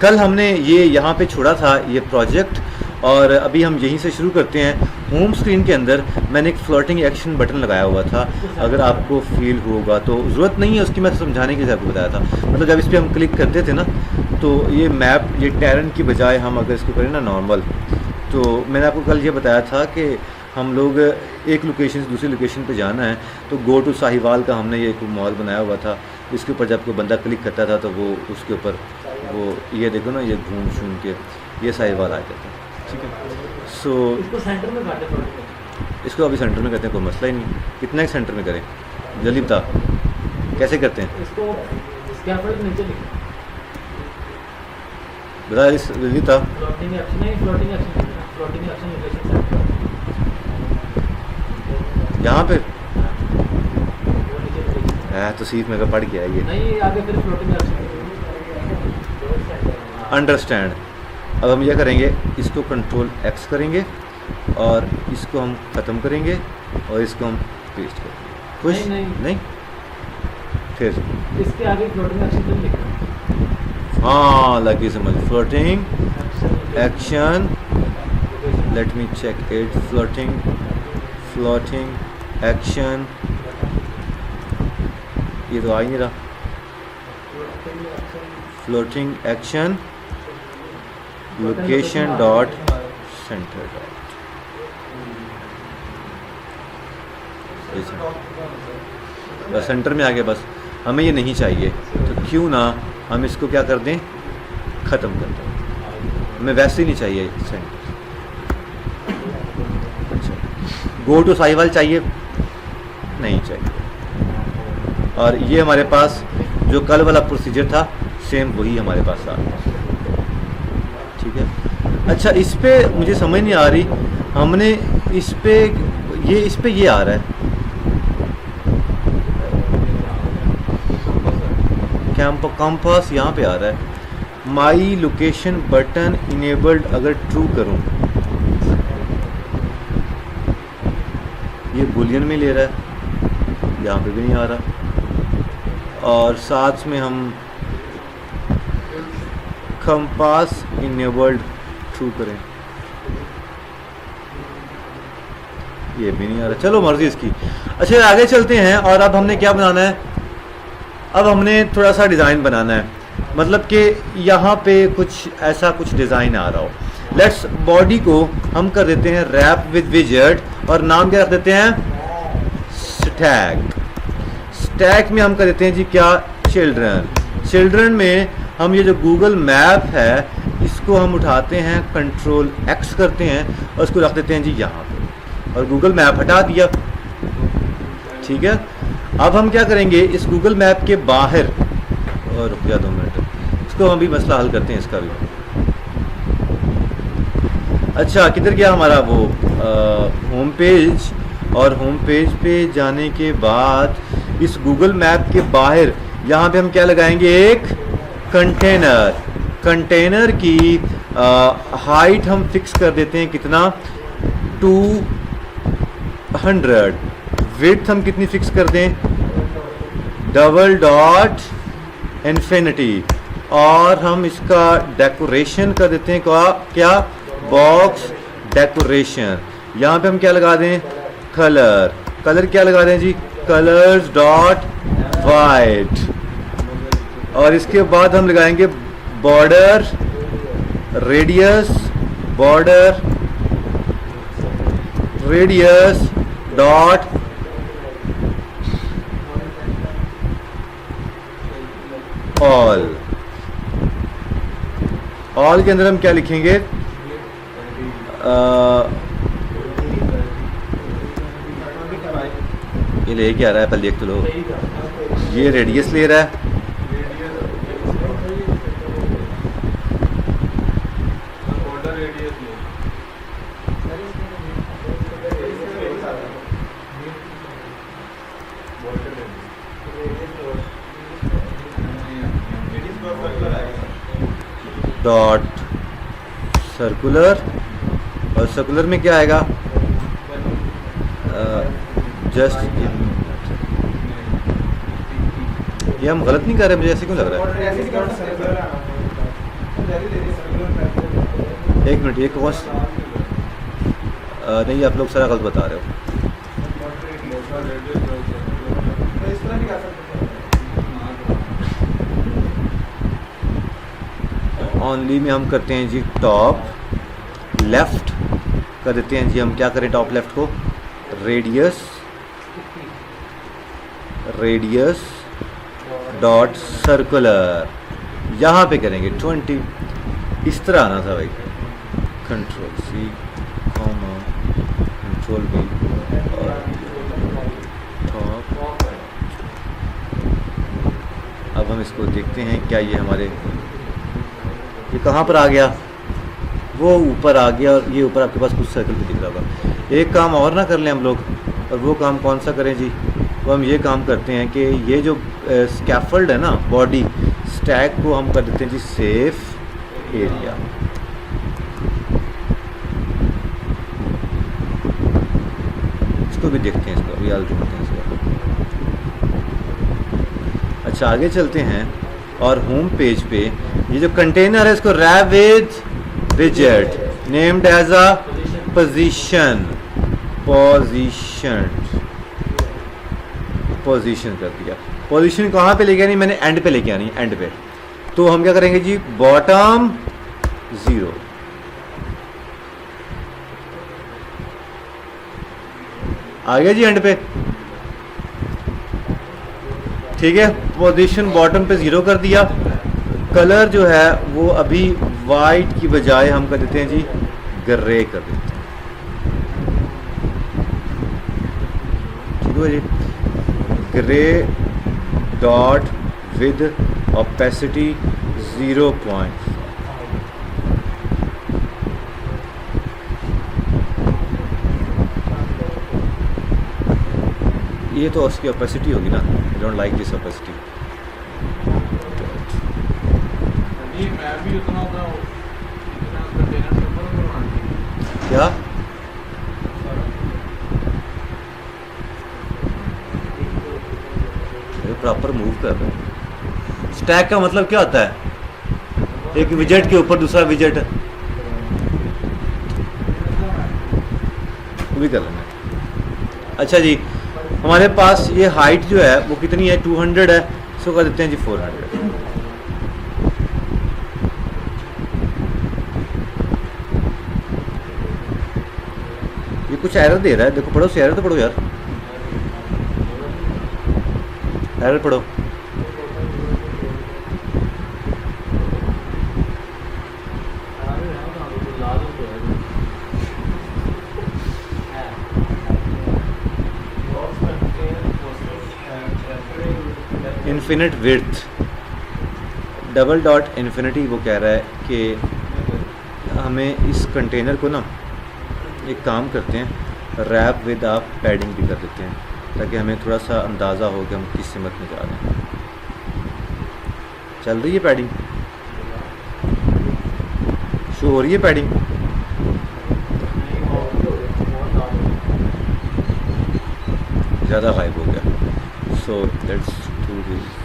कल हमने ये यहाँ पे छोड़ा था ये प्रोजेक्ट, और अभी हम यहीं से शुरू करते हैं। होम स्क्रीन के अंदर मैंने एक फ्लोटिंग एक्शन बटन लगाया हुआ था, अगर आपको फील होगा तो ज़रूरत नहीं है उसकी, मैं समझाने के लिए आपको बताया था। मतलब जब इस पर हम क्लिक करते थे ना, तो ये मैप, ये टैरन की बजाय हम अगर इसको करें ना नॉर्मल, तो मैंने आपको कल ये बताया था कि हम लोग एक लोकेशन से दूसरी लोकेशन पे जाना है, तो गो टू साहिवाल का हमने ये एक मॉल बनाया हुआ था। इसके ऊपर जब कोई बंदा क्लिक करता था तो वो उसके ऊपर वो ये देखो ना, ये घूम शूम के ये साहिवाल आ जाता है। ठीक है, सो इसको सेंटर में काटे थोड़ा। इसको अभी सेंटर में करते हैं, कोई मसला ही नहीं। कितना एक सेंटर में करें, जल्दी बता कैसे करते हैं, इसको स्कैफोल्ड नीचे लिखो। बता जल्दी बता। फ्लोटिंग एक्शन है, floating action, floating action location centre यहाँ पे वो नीचे लिखो। है तो सीट में का पढ़ के है ये। नहीं आगे फिर फ्लोटिंग एक्शन अंडरस्टैंड। अब हम ये करेंगे, इसको कंट्रोल एक्स करेंगे और इसको हम ख़त्म करेंगे और इसको हम पेस्ट करेंगे। खुश नहीं। फिर इसके आगे फ्लोटिंग एक्शन तो लिखो। हाँ लगी समझ। Floating action, let me check it. Floating action, ये तो आ ही नहीं रहा। Floating action location dot center बस सेंटर में आ गया। बस हमें ये नहीं चाहिए, तो क्यों ना हम इसको क्या कर दें, ख़त्म कर दें। हमें वैसे ही नहीं चाहिए सेंटर। अच्छा, गो टू साहिवाल चाहिए, नहीं चाहिए। और ये हमारे पास जो कल वाला प्रोसीजर था सेम वही हमारे पास आ गया। ठीक है। अच्छा, इस पे मुझे समझ नहीं आ रही, हमने इस पे ये आ रहा है कंपास, यहाँ पे आ रहा है माई लोकेशन बटन इनेबल्ड। अगर ट्रू करूँ, ये बुलियन में ले रहा है, यहाँ पे भी नहीं आ रहा। और साथ में हम कंपास इनेबल्ड ट्रू करें, ये भी नहीं आ रहा। चलो मर्जी इसकी। अच्छा आगे चलते हैं, और अब हमने क्या बनाना है, अब हमने थोड़ा सा डिज़ाइन बनाना है। मतलब कि यहाँ पे कुछ ऐसा कुछ डिज़ाइन आ रहा हो। लेट्स बॉडी को हम कर देते हैं रैप विद विजेट, और नाम क्या रख देते हैं, स्टैक में हम कर देते हैं जी क्या, चिल्ड्रन में हम ये जो गूगल मैप है इसको हम उठाते हैं, कंट्रोल एक्स करते हैं और उसको रख देते हैं जी यहाँ पे, और गूगल मैप हटा दिया। ठीक है, अब हम क्या करेंगे, इस गूगल मैप के बाहर, और रुक जा 2 मिनट, इसको हम भी मसला हल करते हैं इसका भी। अच्छा किधर गया हमारा वो होम पेज, और होम पेज पे जाने के बाद इस गूगल मैप के बाहर यहाँ पे हम क्या लगाएंगे, एक कंटेनर की हाइट हम फिक्स कर देते हैं कितना, 200। विड्थ हम कितनी फिक्स कर दें, डबल डॉट इन्फिनिटी। और हम इसका डेकोरेशन कर देते हैं क्या, बॉक्स डेकोरेशन। यहाँ पे हम क्या लगा दें, कलर क्या लगा दें जी, कलर्स डॉट वाइट। और इसके बाद हम लगाएंगे बॉर्डर रेडियस डॉट ऑल के अंदर हम क्या लिखेंगे, ये ले क्या रहा है, पहले देख तो लो, ये रेडियस ले रहा है, डॉट सर्कुलर, और सर्कुलर में क्या आएगा, जस्ट, ये हम गलत नहीं कर रहे, मुझे ऐसे क्यों लग रहा है, एक मिनट, ये कौन नहीं, आप लोग सारा गलत बता रहे हो। इस तरह नहीं कर सकते। ओनली में हम करते हैं जी टॉप लेफ्ट कर देते हैं जी। हम क्या करें टॉप लेफ्ट को? रेडियस डॉट सर्कुलर, यहाँ पे करेंगे 20। इस तरह आना था भाई। Control C comma control V और टॉप। अब हम इसको देखते हैं क्या ये हमारे, ये कहाँ पर आ गया? वो ऊपर आ गया, और ये ऊपर आपके पास कुछ सर्कल भी दिख रहा होगा। एक काम और ना कर लें हम लोग, और वो काम कौन सा करें जी? वो हम ये काम करते हैं कि ये जो स्कैफोल्ड है ना, बॉडी स्टैक को हम कर देते हैं जी सेफ एरिया। इसको भी देखते हैं, इसको भी आगे ढूंढते हैं इसको। अच्छा आगे चलते हैं, और होम पेज पे ये जो कंटेनर है इसको wrap with widget named as a position कर दिया। पोजीशन कहाँ पे लेके आनी? मैंने एंड पे लेके आनी, एंड पे। तो हम क्या करेंगे जी? बॉटम 0। आ गया जी एंड पे, ठीक है। पोजीशन बॉटम पे 0 कर दिया। कलर जो है वो अभी वाइट की बजाय हम कर देते हैं जी ग्रे कर देते हैं, ठीक है जी। Grey dot with opacity 0. ये तो उसकी ऑपेसिटी होगी ना, डोंट लाइक दिस ऑपेसिटी। मैं भी उतना कंटेनर से ऊपर क्या? प्रॉपर मूव कर रहे हैं। स्टैक का मतलब क्या होता है? एक विजेट के ऊपर दूसरा विजेट भी कर लेना। अच्छा जी, हमारे पास ये हाइट जो है वो कितनी है? 200 है। इसको कर देते हैं जी 400। ये कुछ एरर दे रहा है, देखो पढ़ो, एरर तो पढ़ो यार, एरर पढ़ो। Infinite width double dot infinity वो कह रहा है कि हमें इस कंटेनर को ना एक काम करते हैं, रैप विद आप पैडिंग भी कर देते हैं, ताकि हमें थोड़ा सा अंदाज़ा हो कि हम किस सिमत में जा रहे हैं। चल रही है पैडिंग, शो हो रही है पैडिंग। ज़्यादा गायब हो गया। So let's do this.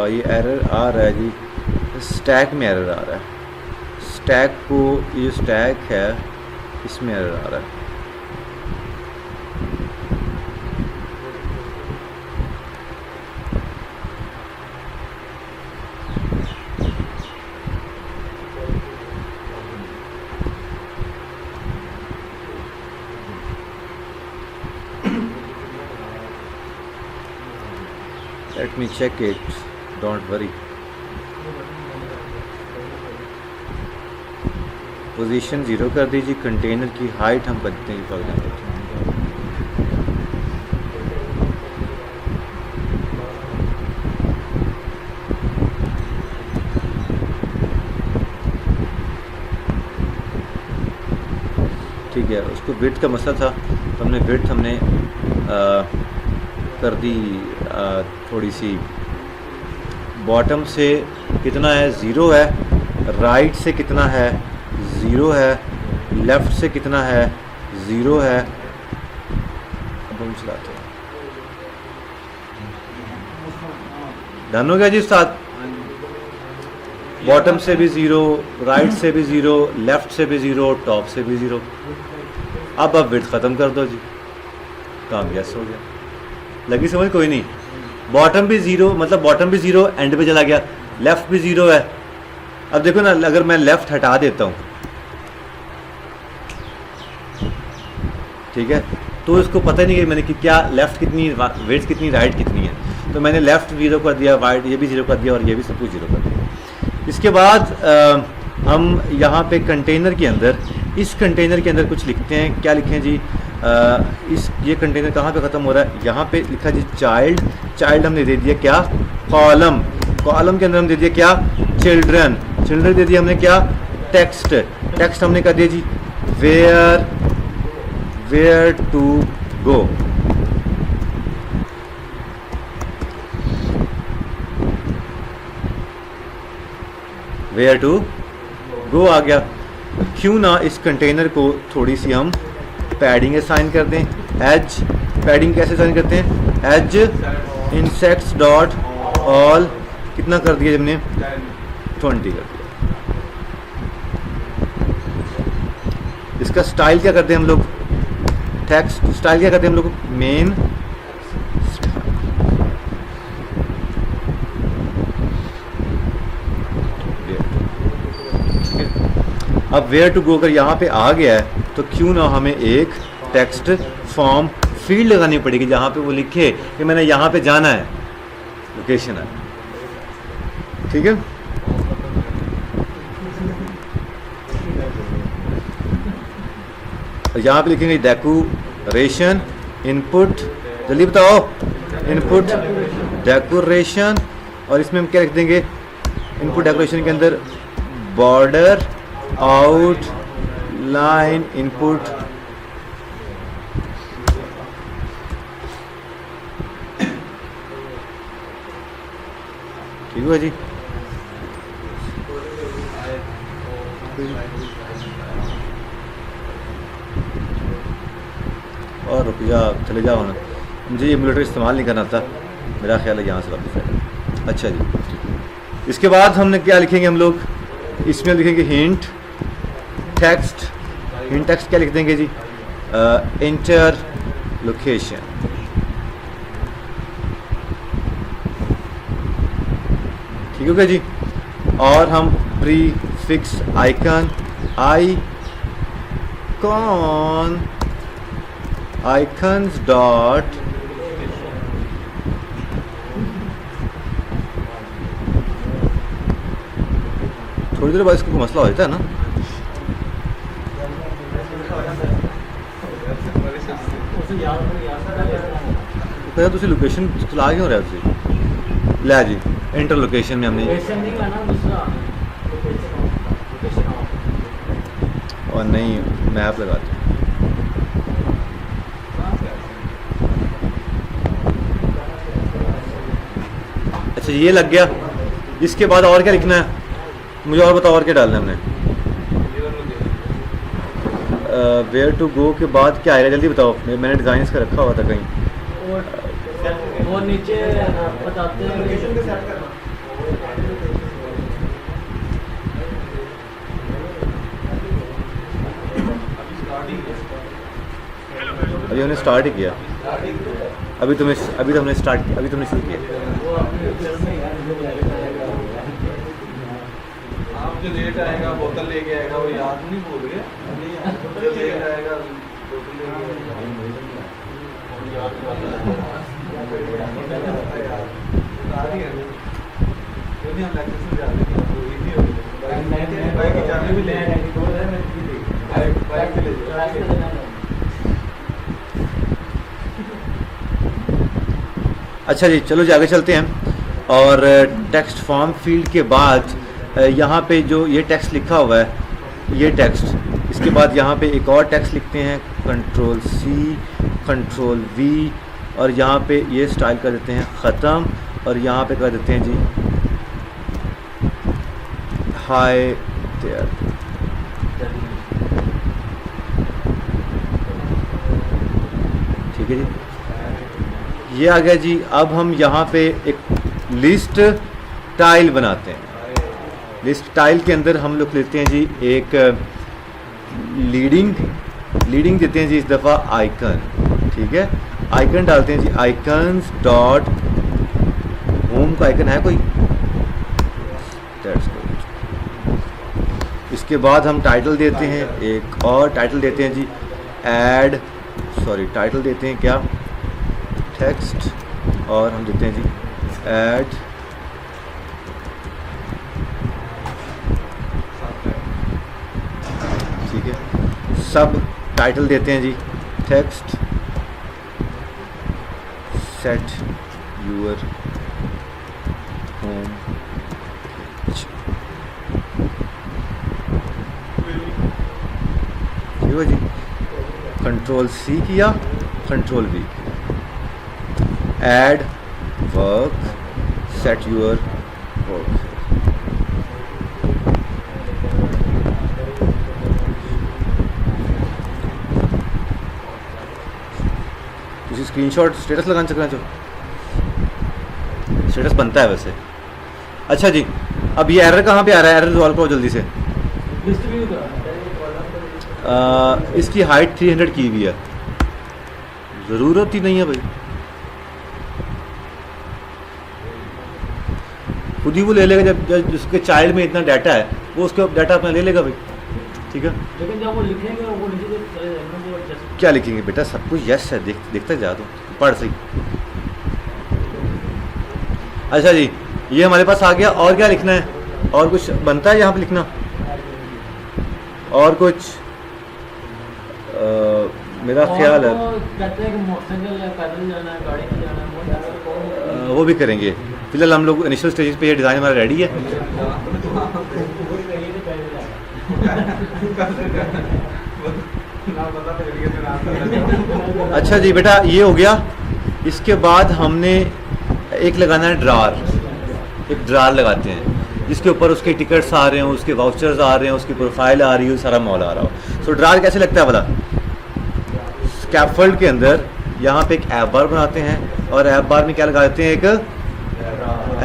ये एरर आ रहा है जी, स्टैक में एरर आ रहा है। स्टैक को, ये स्टैक है इसमें एरर आ रहा है। Let me check it, don't worry. Position 0 कर दीजिए। कंटेनर की हाइट हम कर देते हैं फॉर एग्जाम्पल ठीक है। उसको विड्थ का मसला था, तो हमने विड्थ कर दी थोड़ी सी। बॉटम से कितना है? 0 है। राइट से कितना है? 0 है। लेफ़्ट से कितना है? 0 है। अब हम चलाते हैं। डन हो गया जी साथ। बॉटम से भी ज़ीरो, राइट से भी ज़ीरो, लेफ़्ट से भी ज़ीरो, टॉप से भी ज़ीरो। अब विड्थ ख़त्म कर दो जी, काम यस हो गया। लगी समझ? कोई नहीं। बॉटम भी ज़ीरो, मतलब बॉटम भी ज़ीरो, एंड पे चला गया। लेफ़्ट भी ज़ीरो है। अब देखो ना, अगर मैं लेफ़्ट हटा देता हूँ, ठीक है, तो इसको पता ही नहीं कि मैंने कि क्या लेफ़्ट कितनी, विड्थ कितनी, राइट कितनी है। तो मैंने लेफ़्ट ज़ीरो कर दिया, राइट ये भी ज़ीरो कर दिया, और ये भी सब कुछ ज़ीरो कर दिया। इसके बाद हम यहाँ पे कंटेनर के अंदर, इस कंटेनर के अंदर कुछ लिखते हैं। क्या लिखें जी? ये कंटेनर कहाँ पे ख़त्म हो रहा है? यहाँ पे लिखा जी चाइल्ड। चाइल्ड हमने दे दिया क्या? कॉलम। कॉलम के अंदर हम दे दिया क्या? चिल्ड्रन। चिल्ड्रन दे दिया हमने क्या? टेक्स्ट। टेक्स्ट हमने कर दिया जी where to go. Where to go आ गया। क्यों ना इस कंटेनर को थोड़ी सी हम पैडिंग असाइन कर दें। एज पैडिंग कैसे असाइन करते हैं? एज इंसेक्ट्स डॉट ऑल कितना कर दिया हमने? 20 कर दिया। इसका स्टाइल क्या करते हैं हम लोग? टेक्स्ट स्टाइल क्या करते हैं हम लोग? मेन। अब वेयर टू गो अगर यहाँ पे आ गया है तो क्यों ना हमें एक टेक्स्ट फॉर्म फील्ड लगानी पड़ेगी जहाँ पे वो लिखे कि मैंने यहाँ पे जाना है, लोकेशन है। ठीक है, यहाँ पे लिखेंगे डेकोरेशन इनपुट। जल्दी बताओ, इनपुट डेकोरेशन। और इसमें हम क्या लिख देंगे? इनपुट डेकोरेशन के अंदर बॉर्डर आउट लाइन इनपुट। ठीक है जी। और रुपया चले जाओ ना, मुझे एमुलेटर इस्तेमाल नहीं करना था, मेरा ख्याल है यहाँ से वापस आएगा। अच्छा जी, इसके बाद हमने क्या लिखेंगे हम लोग? इसमें लिखेंगे हिंट टेक्स्ट। हिंट टेक्स्ट क्या लिख देंगे जी? Inter location. ठीक हो गया जी। और हम प्रीफिक्स आइकन आइकन्स डॉट थोड़ी देर बाद इसको मसला हो जाता है ना। पहले तो लोकेशन चला क्यों रहा है? ला जी, इंटर लोकेशन में हमने, और नहीं मैप लगाते। अच्छा ये लग गया। इसके बाद और क्या लिखना है मुझे? और बताओ और क्या डालना है हमने? वेयर टू गो के बाद क्या आएगा? जल्दी बताओ, मैंने डिज़ाइन इसका रखा हुआ था कहीं। वो नीचे बताते हैं अभी हमने स्टार्ट ही किया। अभी तो हमने शुरू किया। आप जो लेट आएगा बोतल लेके आएगा वो याद नहीं भूल गए। जो लेट आएगा बोतल लेके अच्छा जी, चलो जी आगे चलते हैं। और टेक्स्ट फॉर्म फील्ड के बाद यहाँ पे जो ये टेक्स्ट लिखा हुआ है, ये टेक्स्ट, इसके बाद यहाँ पे एक और टेक्स्ट लिखते हैं, कंट्रोल सी कंट्रोल वी, और यहाँ पे ये स्टाइल कर देते हैं ख़त्म, और यहाँ पे कर देते हैं जी हाय देयर। ठीक है जी। ये आ गया जी। अब हम यहाँ पे एक लिस्ट टाइल बनाते हैं। लिस्ट टाइल के अंदर हम लोग लेते हैं जी एक लीडिंग देते हैं जी इस दफ़ा आइकन, ठीक है। आइकन डालते हैं जी, आइकन्स डॉट होम का आइकन है कोई, दैट्स गुड। इसके बाद हम टाइटल देते हैं, एक और टाइटल देते हैं जी टाइटल देते हैं क्या, टेक्स्ट, और हम देते हैं जी ऐड ठीक है। सब टाइटल देते हैं जी टेक्स्ट सेट यूर होम। ठीक है जी। कंट्रोल सी किया, control V, add work set your work. Screenshot status लगाना चकना चाहो, स्टेटस बनता है वैसे। अच्छा जी, अब ये एरर कहाँ पे आ रहा है, एरर रिजॉल्व करो जल्दी से। इसकी हाइट 300 की हुई है, ज़रूरत ही नहीं है भाई, खुद ही वो ले लेगा। जब जिसके चाइल्ड में इतना डाटा है वो उसका डाटा अपना ले लेगा भाई, ठीक है। लेकिन जब वो लिखेंगे वो नीचे क्या लिखेंगे बेटा, सब कुछ यस है, देखता जा, तो पढ़ सही। अच्छा जी, ये हमारे पास आ गया। और क्या लिखना है, और कुछ बनता है यहाँ पे लिखना, और कुछ मेरा ख्याल है कहते हैं कि मोटरसाइकिल या पैदल जाना है, गाड़ी में जाना है, वो भी करेंगे। फिलहाल हम लोग इनिशियल स्टेज पे ये डिज़ाइन हमारा रेडी है। अच्छा जी बेटा, ये हो गया। इसके बाद हमने एक लगाना है ड्रार, एक ड्रार लगाते हैं जिसके ऊपर उसके टिकट्स आ रहे हैं, उसके वाउचर्स आ रहे हैं, उसकी प्रोफाइल आ रही है, सारा मॉल आ रहा हो। सो ड्रार कैसे लगता है भला, स्कैफोल्ड के अंदर यहाँ पे एक ऐप बार बनाते हैं, और ऐप बार में क्या लगा देते हैं, एक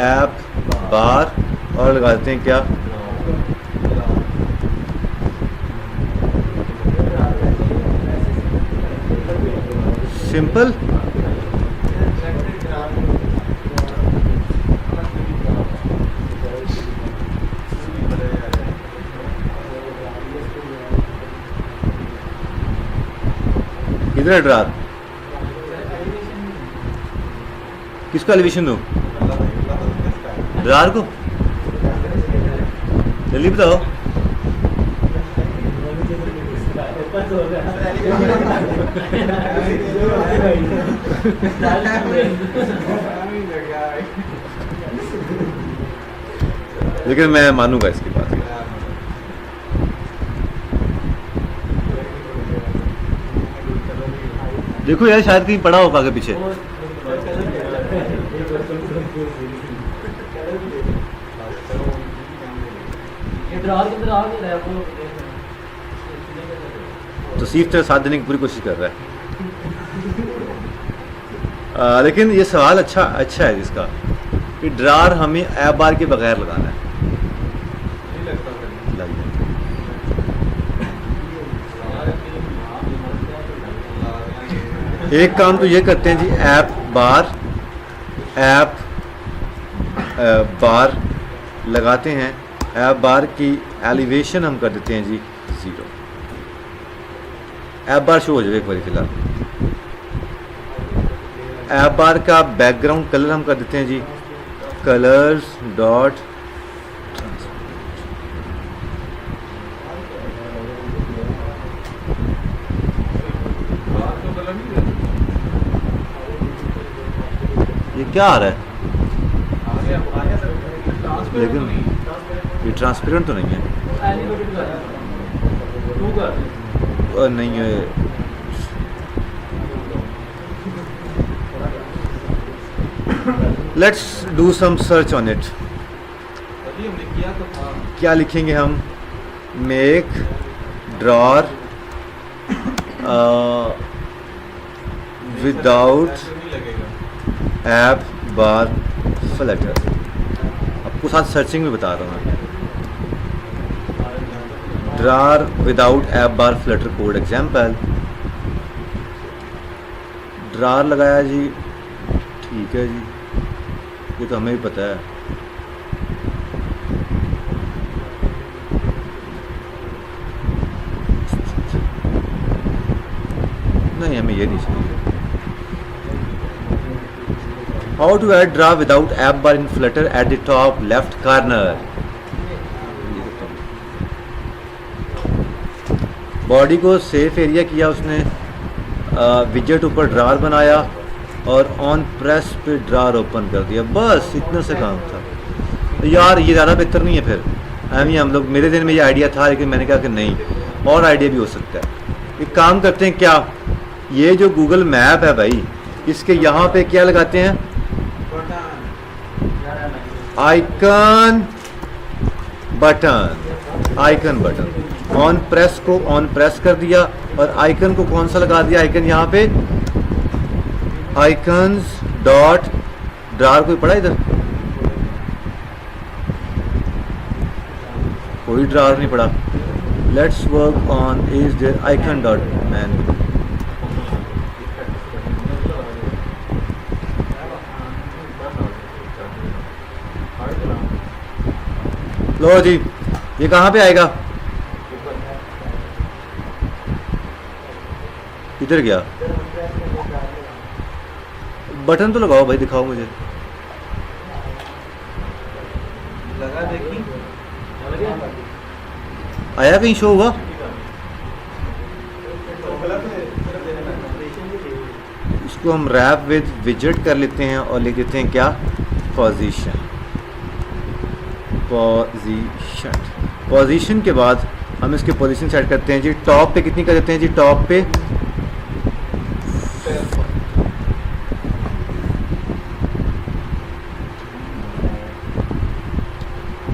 ऐप बार, और लगा देते हैं क्या, सिंपल। किधर है ड्रार, किसको एलिवेशन दूं, ड्रार को, जल्दी बताओ। लेकिन मैं मानूंगा इसकी बात। देखो यार, शायद कहीं पड़ा होगा आगे पीछे। तो सिर्फ तेरा साथ देने की पूरी कोशिश कर रहा है। लेकिन ये सवाल अच्छा है जिसका कि ड्रार हमें ऐप बार के बगैर लगाना है। एक काम तो ये करते हैं जी, ऐप बार लगाते हैं। ऐप बार की एलिवेशन हम कर देते हैं जी 0। ऐप बार शो हो जाएगा एक बार फिलहाल। ऐप बार का बैकग्राउंड कलर हम कर देते हैं जी कलर्स डॉट ये क्या आ रहा है, लेकिन ये ट्रांसपेरेंट तो नहीं है, नहीं है। Let's do some search on it. क्या लिखेंगे हम, मेक ड्रॉर विदाउट ऐसे नहीं लगेगा। App bar Flutter. आपको साथ सर्चिंग में बता रहा हूँ मैं। Drawer without app bar Flutter code example. Drawer लगाया जी, ठीक है जी, ये तो हमें भी पता है। नहीं, हमें ये नहीं चाहिए। How to add drawer without app bar in Flutter at the top left corner. Body को सेफ एरिया किया उसने, विजेट ऊपर ड्रार बनाया और ऑन प्रेस पे ड्रार ओपन कर दिया, बस इतना से काम था। तो यार ये ज़्यादा बेहतर नहीं है फिर? हम लोग, मेरे दिन में ये आइडिया था लेकिन मैंने कहा कि नहीं, और आइडिया भी हो सकता है। एक काम करते हैं, क्या ये जो गूगल मैप है भाई, इसके यहाँ पे क्या लगाते हैं, icon button. Icon button on press को ऑन प्रेस कर दिया और आइकन को कौन सा लगा दिया, आइकन यहाँ पे आइकन्स डॉट ड्रार। कोई पड़ा इधर? कोई ड्रार नहीं पड़ा। Let's work on is there icon dot man. लो जी, ये कहाँ पे आएगा? इधर गया। बटन तो लगाओ भाई, दिखाओ मुझे। लगा देखी, आया कहीं शो हुआ? इसको हम रैप विद विजेट कर लेते हैं और लिख देते हैं क्या, पोजीशन। पोजीशन, पोजीशन के बाद हम इसके पोजीशन सेट करते हैं जी। टॉप पे कितनी कर देते हैं जी? टॉप पे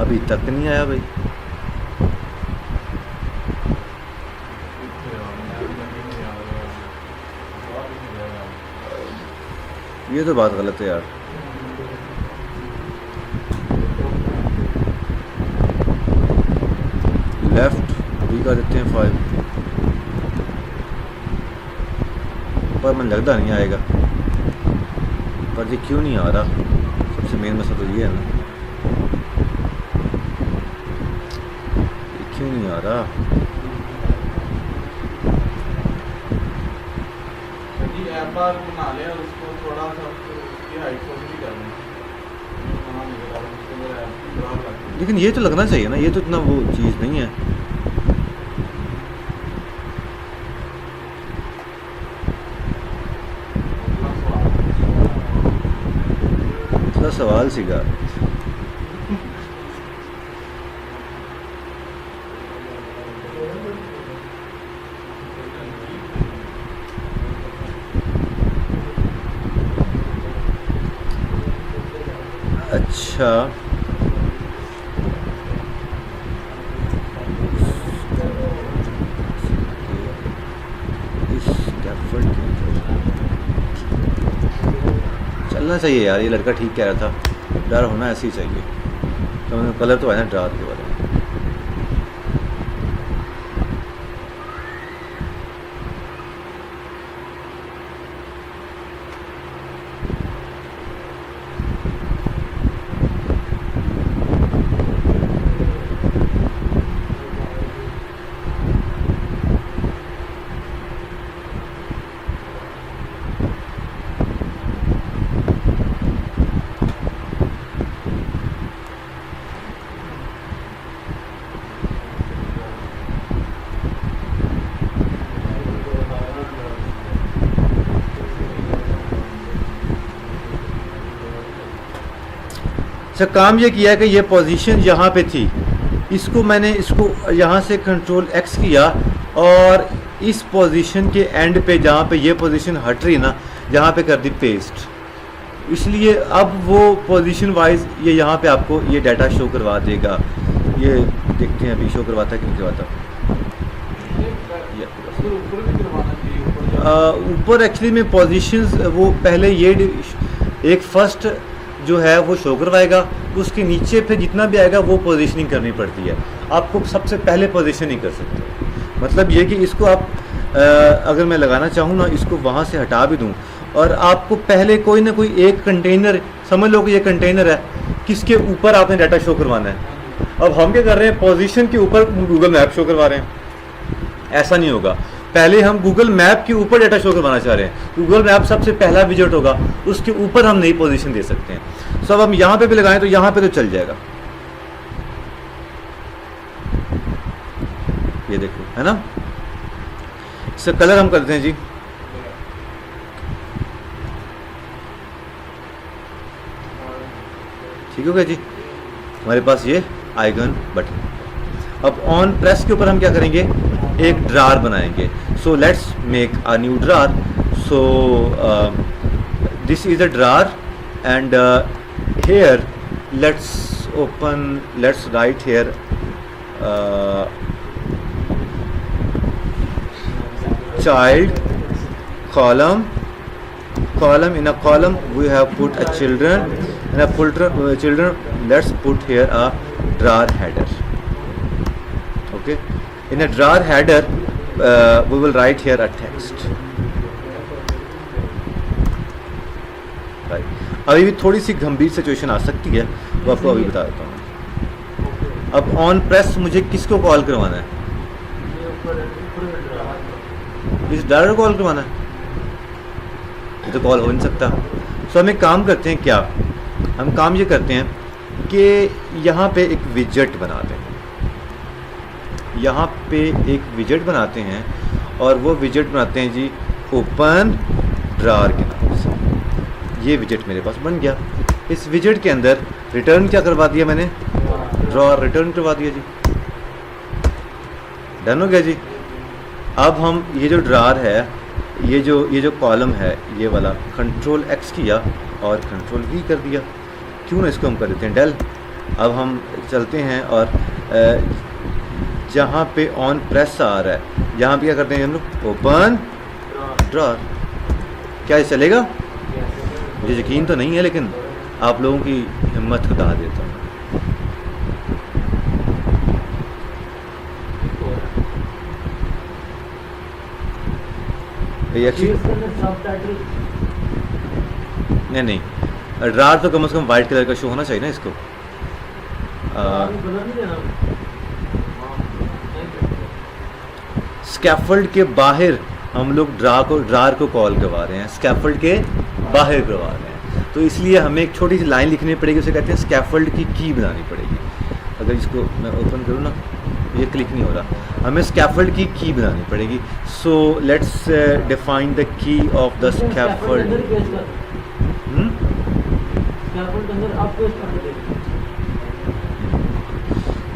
अभी तक नहीं आया भाई। ये तो बात गलत है यार। लेफ्ट भी कर देते हैं 5, पर मन लगता नहीं आएगा। पर ये क्यों नहीं आ रहा? सबसे मेन मसला तो ये है ना, ये क्यों नहीं आ रहा? ऐप बार बना लें और उसको थोड़ा सा उसकी हाइट को भी कर लें। लेकिन ये तो लगना चाहिए ना, ये तो इतना वो चीज़ नहीं है। इतना सवाल सीगा। अच्छा, चलना चाहिए यार, ये लड़का ठीक कह रहा था, डर होना ऐसे ही चाहिए। तो कलर तो है ना ड्रार के बारे में। अच्छा, काम ये किया कि ये पोजीशन यहाँ पे थी, इसको मैंने इसको यहाँ से कंट्रोल X किया और इस पोजीशन के एंड पे जहाँ पे ये पोजीशन हट रही ना, जहाँ पे कर दी पेस्ट। इसलिए अब वो पोजीशन वाइज ये यहाँ पे आपको ये डाटा शो करवा देगा। ये देखते हैं अभी शो करवाता है कि नहीं करवाता। ऊपर भी करवाना चाहिए, ऊपर ऊपर एक्चुअली में पोजीशंस वो पहले ये एक फर्स्ट जो है वो शो करवाएगा, उसके नीचे फिर जितना भी आएगा वो पोजीशनिंग करनी पड़ती है। आपको सबसे पहले पोजीशन नहीं कर सकते। मतलब ये कि इसको आप अगर मैं लगाना चाहूँ ना, इसको वहाँ से हटा भी दूँ और आपको पहले कोई ना कोई एक कंटेनर, समझ लो कि ये कंटेनर है, किसके ऊपर आपने डाटा शो करवाना है। अब हम क्या कर रहे हैं, पोजीशन के ऊपर गूगल मैप शो करवा रहे हैं। ऐसा नहीं होगा, पहले हम गूगल मैप के ऊपर डाटा शो करवाना चाह रहे हैं। गूगल मैप सबसे पहला विजिट होगा, उसके ऊपर हम नई पोजीशन दे सकते हैं। सो अब हम यहाँ पे भी लगाएं तो यहाँ पे तो चल जाएगा, ये देखो, है ना। इसका कलर हम करते हैं जी, ठीक हो गया जी। हमारे पास ये आइकन बटन। अब ऑन प्रेस के ऊपर हम क्या करेंगे, एक ड्रार बनाएंगे। So let's make a new drawer. So this is a drawer and here let's open, let's write here child column. In a column we have put a children. In a children, let's put here a drawer header. Okay, in a drawer header we will write here a text. Right. अभी भी थोड़ी सी गंभीर situation आ सकती है, वो आपको अभी बता देता हूँ। अब ऑन प्रेस मुझे किसको कॉल करवाना है, इस ड्रायर को कॉल करवाना है, ये तो कॉल हो नहीं सकता। सो हम एक काम करते हैं, क्या हम काम ये करते हैं कि यहाँ पे एक विजेट बनाते हैं, यहाँ पे एक विजेट बनाते हैं और वो विजेट बनाते हैं जी ओपन ड्रायर के नाम से। ये विजेट मेरे पास बन गया। इस विजेट के अंदर रिटर्न क्या करवा दिया मैंने, ड्रायर रिटर्न करवा दिया जी, डन हो गया जी। अब हम ये जो ड्रार है, ये जो कॉलम है, ये वाला कंट्रोल एक्स किया और कंट्रोल वी कर दिया। क्यों ना इसको हम कर देते हैं डेल। अब हम चलते हैं और जहाँ पे ऑन प्रेस आ रहा है, यहाँ पे क्या करते हैं हम लोग, ओपन ड्रार। क्या ये चलेगा? मुझे यकीन तो नहीं है, लेकिन आप लोगों की हिम्मत को बता देता हूँ। नहीं, ड्रार तो कम से कम वाइट कलर का शो होना चाहिए ना इसको। स्कैफोल्ड के बाहर हम लोग ड्रार को कॉल करवा रहे हैं, स्कैफोल्ड के बाहर करवा रहे हैं, तो इसलिए हमें एक छोटी सी लाइन लिखनी पड़ेगी, उसे कहते हैं स्कैफोल्ड की की बनानी पड़ेगी। अगर इसको मैं ओपन करूँ ना, ये क्लिक नहीं हो रहा, हमें स्कैफोल्ड की की बनानी पड़ेगी। So let's define the key of the scaffold.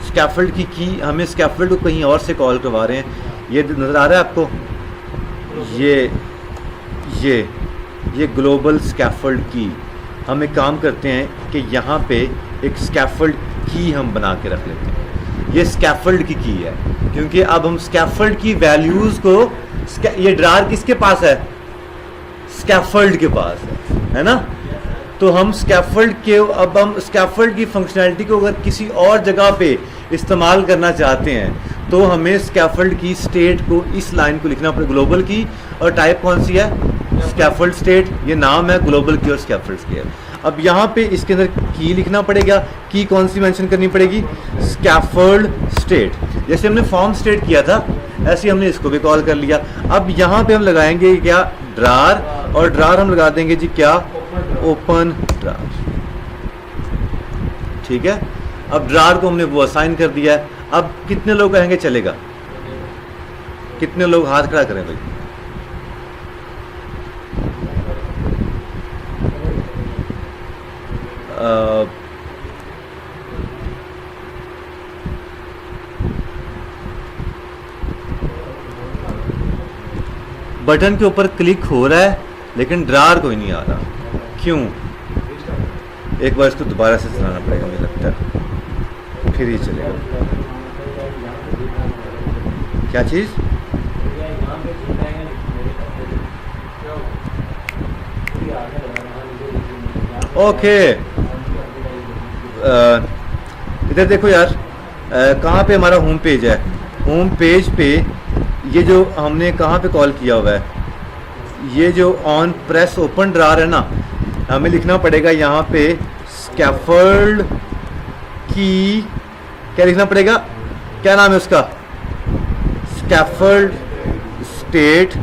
Scaffold की हमें स्कैफोल्ड को कहीं और से कॉल करवा रहे हैं। ये नज़र आ रहा है आपको, ये ग्लोबल स्कैफोल्ड की। हम एक काम करते हैं कि यहाँ पे एक स्कैफोल्ड की हम बना के रख लेते हैं। ये स्कैफोल्ड की है, क्योंकि अब हम स्कैफोल्ड की वैल्यूज़ को, ये ड्रार किसके पास है, स्कैफोल्ड के पास है ना। तो हम स्कैफोल्ड के, अब हम स्कैफोल्ड की फंक्शनैलिटी को अगर किसी और जगह पे इस्तेमाल करना चाहते हैं तो हमें स्कैफोल्ड की स्टेट को, इस लाइन को लिखना पड़ेगा, ग्लोबल की, और टाइप कौन सी है, स्कैफोल्ड स्टेट। ये नाम है ग्लोबल की और स्कैफोल्ड की। अब यहाँ पे इसके अंदर की लिखना पड़ेगा। की कौन सी मेंशन करनी पड़ेगी, स्कैफोल्ड स्टेट। जैसे हमने फॉर्म स्टेट किया था, ऐसे हमने इसको भी कॉल कर लिया। अब यहाँ पे हम लगाएंगे क्या, ड्रार, और ड्रार हम लगा देंगे जी क्या, ओपन ड्रार। ठीक है, अब ड्रार को हमने वो असाइन कर दिया है। अब कितने लोग कहेंगे चलेगा, कितने लोग हाथ खड़ा करें भाई। बटन के ऊपर क्लिक हो रहा है लेकिन ड्रार कोई नहीं आ रहा, क्यों? एक बार इसको दोबारा से चलाना पड़ेगा मुझे लगता है, फिर ही चलेगा। क्या चीज़? ओके, इधर देखो यार, कहाँ पे हमारा होम पेज है। होम पेज पे ये जो हमने कहाँ पे कॉल किया हुआ है, ये जो ऑन प्रेस ओपन ड्रार है ना, हमें लिखना पड़ेगा यहाँ पे स्कैफोल्ड की, क्या लिखना पड़ेगा, क्या नाम है उसका, scaffold state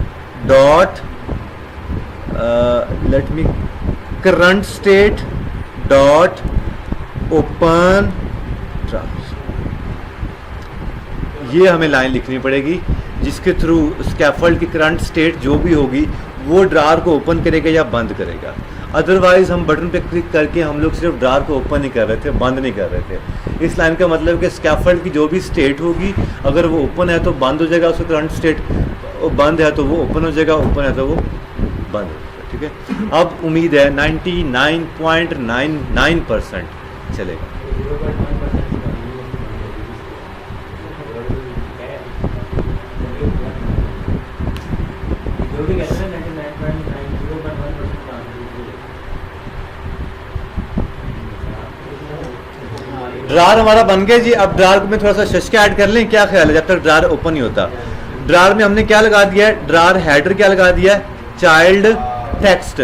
dot let me current state dot open ड्रार। ये हमें लाइन लिखनी पड़ेगी जिसके थ्रू स्कैफोल्ड की करंट स्टेट जो भी होगी वो ड्रार को ओपन करेगा या बंद करेगा। अदरवाइज हम बटन पे क्लिक करके हम लोग सिर्फ ड्रार को ओपन नहीं कर रहे थे, बंद नहीं कर रहे थे। इस लाइन का मतलब कि स्कैफोल्ड की जो भी स्टेट होगी, अगर वो ओपन है तो बंद हो जाएगा, उसका करंट स्टेट बंद है तो वो ओपन हो जाएगा, ओपन है तो वो बंद हो जाएगा। ठीक है, अब उम्मीद है 99.99% चलेगा। ड्रार हमारा बन गया जी। अब ड्रार में थोड़ा सा शशका ऐड कर लें, क्या ख्याल है, जब तक ड्रार ओपन नहीं होता। ड्रार में हमने क्या लगा दिया है, ड्रार हेडर क्या लगा दिया है, चाइल्ड टेक्स्ट।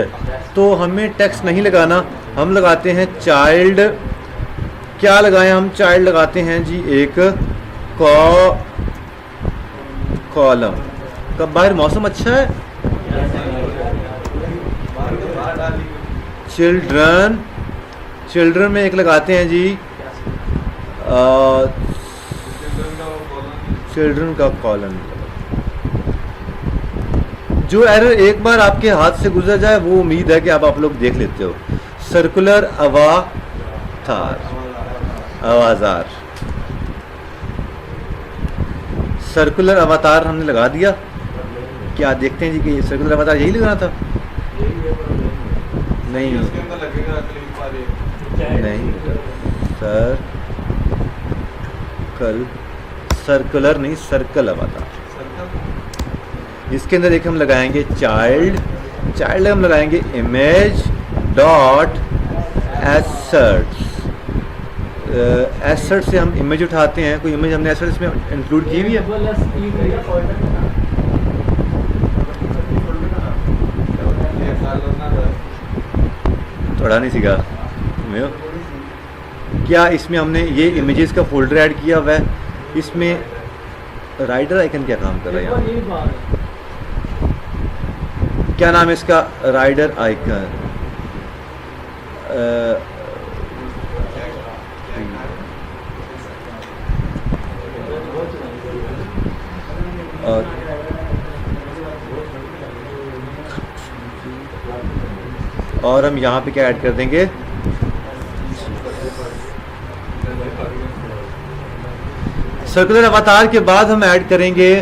तो हमें टेक्स्ट नहीं लगाना, हम लगाते हैं चाइल्ड, क्या लगाएं हम, चाइल्ड लगाते हैं जी एक कॉलम। कब बाहर मौसम अच्छा है, चिल्ड्रन, चिल्ड्रन में एक लगाते हैं जी चिल्ड्रन का कॉलम। जो एरर एक बार आपके हाथ से गुजर जाए वो उम्मीद है कि आप लोग देख लेते हो। सर्कुलर अवातार, आवाजार, सर्कुलर अवतार हमने लगा दिया। क्या देखते हैं जी कि सर्कुलर अवतार यही लगाना था, नहीं नहीं, सर्कुलर नहीं, सर्कल अवतार। इसके अंदर एक हम लगाएंगे चाइल्ड, चाइल्ड हम लगाएंगे इमेज डॉट एसर्ट्स। एसर्ट से हम इमेज उठाते हैं, कोई इमेज हमने एसर्ट्स में इंक्लूड की हुई है। थोड़ा नहीं सीखा क्या, इसमें हमने ये इमेजेस का फोल्डर ऐड किया हुआ है। इसमें राइडर आइकन क्या काम कर रहा है यहाँ, क्या नाम है इसका, राइडर आइकन, और हम यहाँ पे क्या ऐड कर देंगे, सर्कुलर अवतार के बाद हम ऐड करेंगे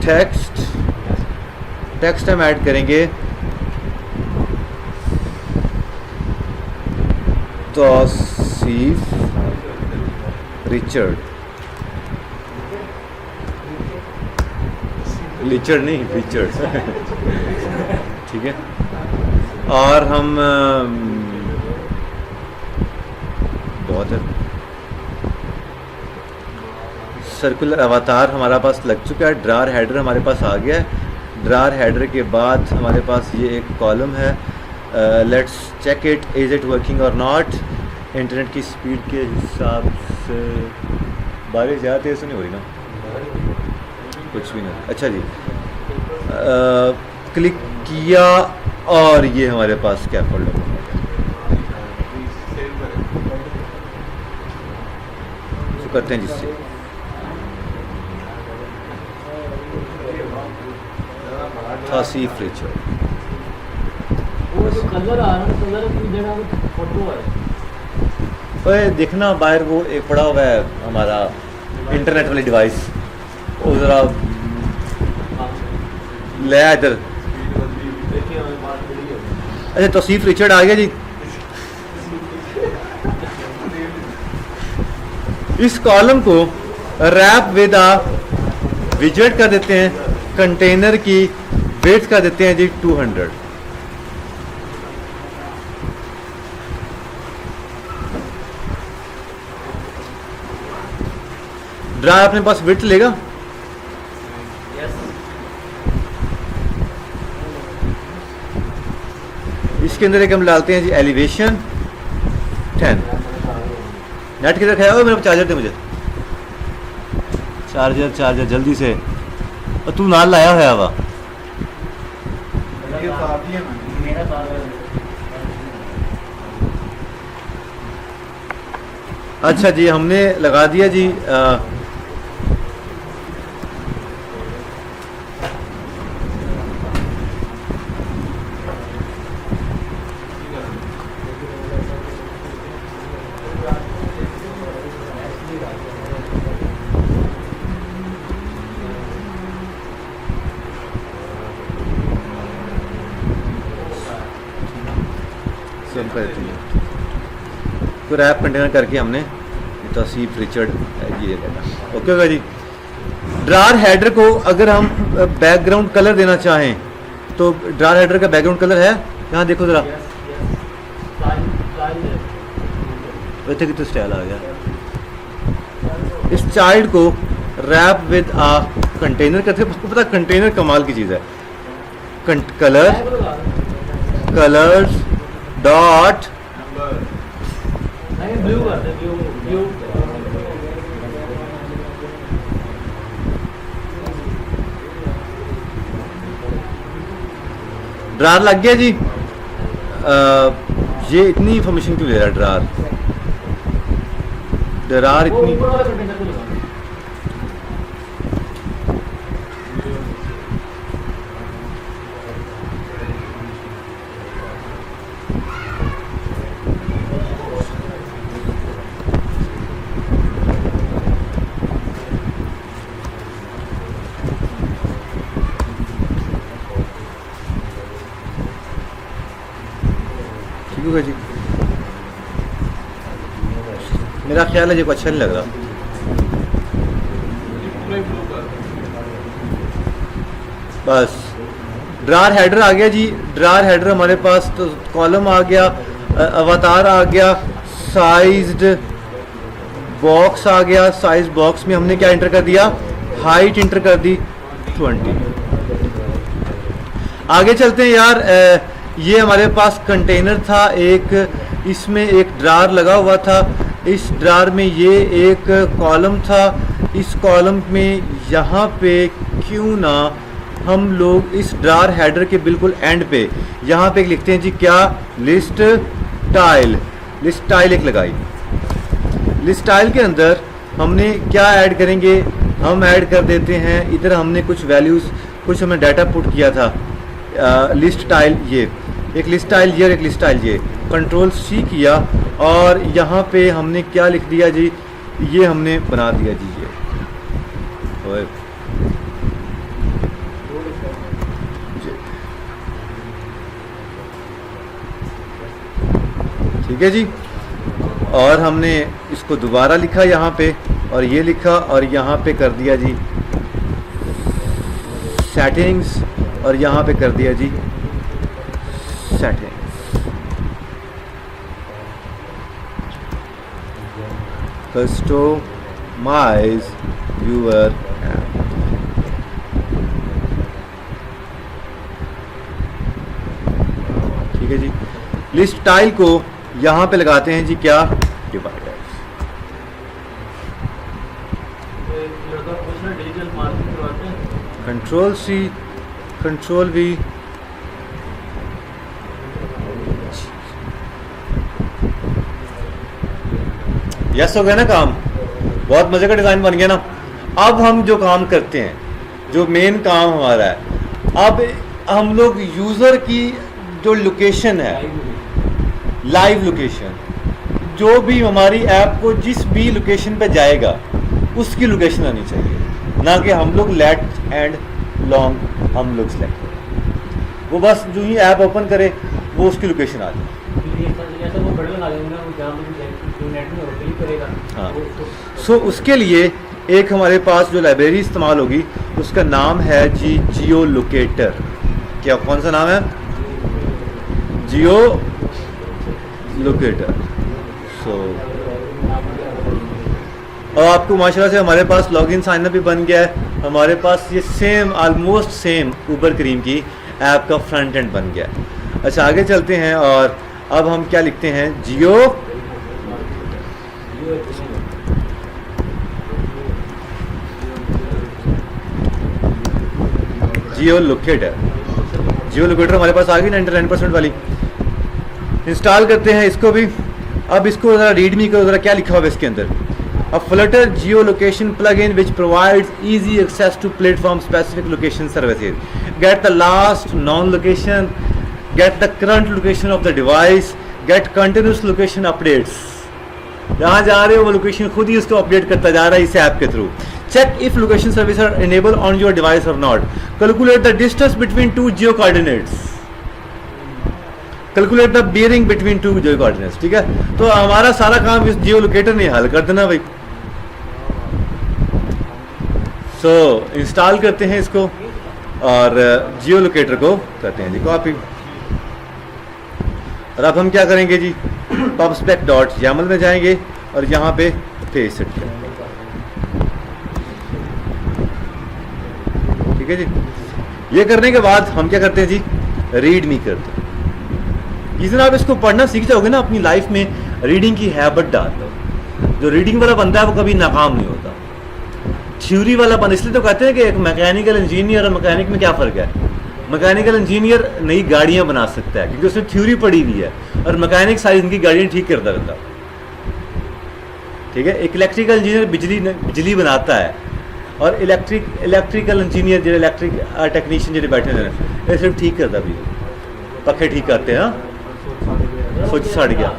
टेक्स्ट, टेक्स्ट हम ऐड करेंगे तौसीफ रिचर्ड, रिचर्ड नहीं रिचर्ड ठीक है। और हम बहुत है, सर्कुलर अवतार हमारा पास लग चुका है। ड्रार हेडर हमारे पास आ गया है। ड्रार हेडर के बाद हमारे पास ये एक कॉलम है, let's check it, is it working और नॉट। इंटरनेट की स्पीड के हिसाब से बारिश ज़्यादा तेज़ तो नहीं हो रही ना, कुछ भी नहीं। अच्छा जी, क्लिक किया और ये हमारे पास क्या फोल्डर तो करते हैं जिससे तौसीफ रिचर्ड। वो जो कलर आ रहा है, कलर की जगह फोटो है। ओए देखना बाहर वो एक पड़ा हुआ है हमारा इंटरनेट वाली डिवाइस, वो ज़रा ले आ इधर। अच्छा तौसीफ रिचर्ड आ गया जी। इस कॉलम को रैप विद विजेट कर देते हैं, कंटेनर की वेट कर देते हैं जी 200। ड्रार अपने पास विड्थ लेगा? यस। इसके अंदर एक हम डालते हैं जी एलिवेशन 10। नेट किधर खाया हुआ? मेरा चार्जर दे मुझे, चार्जर जल्दी से। और तू नाल लाया हुआ वा? ये साथ ही है ना। मेरा साथ है। अच्छा जी, हमने लगा दिया जी तो रैप कंटेनर करके हमने तौसीफ रिचर्ड ये देना। ओके होगा जी। ड्रार हेडर को अगर हम बैकग्राउंड कलर देना चाहें तो ड्रार हेडर का बैकग्राउंड कलर है, यहाँ देखो ज़रा, वैसे कितना स्टाइल आ गया। इस चाइल्ड को रैप विद आ कंटेनर करते हैं। उसको पता कंटेनर कमाल की चीज़ है। कलर्स डॉट नहीं ब्लू करते, ब्लू ड्रार लग गया जी। ये इतनी इंफॉर्मेशन क्यों ले रहा है ड्रार वो इतनी। ऊपर वाला कंटेनर को लगा। ठीक होगा जी। मेरा ख्याल है ये को अच्छा नहीं लग रहा। पूरा ही ब्लू कर। बस ड्रार हेडर आ गया जी। ड्रार हेडर हमारे पास तो कॉलम आ गया, अवतार आ गया, साइज्ड बॉक्स आ गया। साइज बॉक्स में हमने क्या इंटर कर दिया? हाइट इंटर कर दी 20। आगे चलते हैं यार। ये हमारे पास कंटेनर था एक, इसमें एक ड्रार लगा हुआ था। इस ड्रार में ये एक कॉलम था। इस कॉलम में यहाँ पे क्यों ना हम लोग इस ड्रार हेडर के बिल्कुल एंड पे यहाँ पे लिखते हैं जी क्या? List tile. लिस्ट टाइल एक लगाई। लिस्ट टाइल के अंदर हमने क्या ऐड करेंगे? हम ऐड कर देते हैं, इधर हमने कुछ वैल्यूज़, कुछ हमने डाटा पुट किया था। लिस्ट टाइल, ये एक लिस्ट टाइल ये और एक लिस्ट टाइल ये। कंट्रोल सी किया और यहाँ पे हमने क्या लिख दिया जी? ये हमने बना दिया जी ये। ओए ठीक है जी। और हमने इसको दोबारा लिखा यहाँ पे, और ये लिखा, और यहाँ पे कर दिया जी सेटिंग्स, और यहाँ पे कर दिया जी सेटिंग्स। Customize your app. ठीक है जी। लिस्ट टाइल को यहाँ पे लगाते हैं जी क्या? डिवाइडर्स। लड़का पूछ रहा डिजिटल मार्केटिंग करवाते हैं। Control C, control V. Yes हो गया ना काम? बहुत मजे का डिजाइन बन गया ना। अब हम जो काम करते हैं, जो मेन काम हमारा है, अब हम लोग यूजर की जो लोकेशन है, लाइव लोकेशन, जो भी हमारी ऐप को जिस भी लोकेशन पे जाएगा उसकी लोकेशन आनी चाहिए, ना कि हम लोग लेट एंड लॉन्ग हम लोग सेलेक्ट करें। वो बस जो ही ऐप ओपन करे वो उसकी लोकेशन आ जाए। जैसे वो बड़े लगा देंगे वो जहाँ पे नेट में होटल करेगा। हाँ। सो उसके लिए एक हमारे पास जो लाइब्रेरी इस्तेमाल होगी उसका नाम है जी जियो लोकेटर। क्या, कौन सा नाम है? जियो लोकेटर। सो और आपको माशाल्लाह से हमारे पास लॉगिन साइन अप भी बन गया है, हमारे पास ये सेम ऑलमोस्ट सेम ऊबर करीम की ऐप का फ्रंट एंड बन गया है। अच्छा आगे चलते हैं और अब हम क्या लिखते हैं, जियो लोकेटर। जियो लोकेटर हमारे पास आ गई 99% वाली। इंस्टॉल करते हैं इसको भी। अब इसको ज़रा रीड मी करो, ज़रा क्या लिखा हुआ है इसके अंदर। A Flutter geolocation plugin which provides easy access to platform-specific location services. Get the last known location, get the current location of the device, get continuous location updates. जहाँ जा रहे हो वो लोकेशन खुद ही उसको अपडेट करता जा रहा है इस ऐप के through. Check if location services are enabled on your device or not. Calculate the distance between two geo coordinates. Calculate the bearing between two geo coordinates. ठीक है, तो हमारा सारा काम इस जियो लोकेटर ने हल कर देना भाई। तो इंस्टॉल करते हैं इसको और जियो लोकेटर को करते हैं जी कॉपी। और अब हम क्या करेंगे जी, pubspec.yaml में जाएंगे और यहाँ पे पेस्ट सेट करेंगे। ठीक है जी। ये करने के बाद हम क्या करते हैं जी, रीड मी करते हैं। जिस दिन आप इसको पढ़ना सीख जाओगे ना अपनी लाइफ में, रीडिंग की हैबिट डाल दो। जो रीडिंग वाला बंदा है वो कभी नाकाम नहीं होता। थ्योरी वाला बंदा, इसलिए तो कहते हैं कि एक मैकेनिकल इंजीनियर और मैकेनिक में क्या फ़र्क है। मैकेनिकल इंजीनियर नई गाड़ियाँ बना सकता है क्योंकि उसने थ्योरी पढ़ी हुई है, और मैकेनिक सारी इनकी गाड़ियाँ ठीक करता रहता है। ठीक है, एक इलेक्ट्रिकल इंजीनियर बिजली बनाता है, और इलेक्ट्रिकल इंजीनियर जो इलेक्ट्रिक टेक्नीशियन जो बैठे हैं ये सिर्फ ठीक करता भी, पखे ठीक करते हैं। सोच सड़ गया।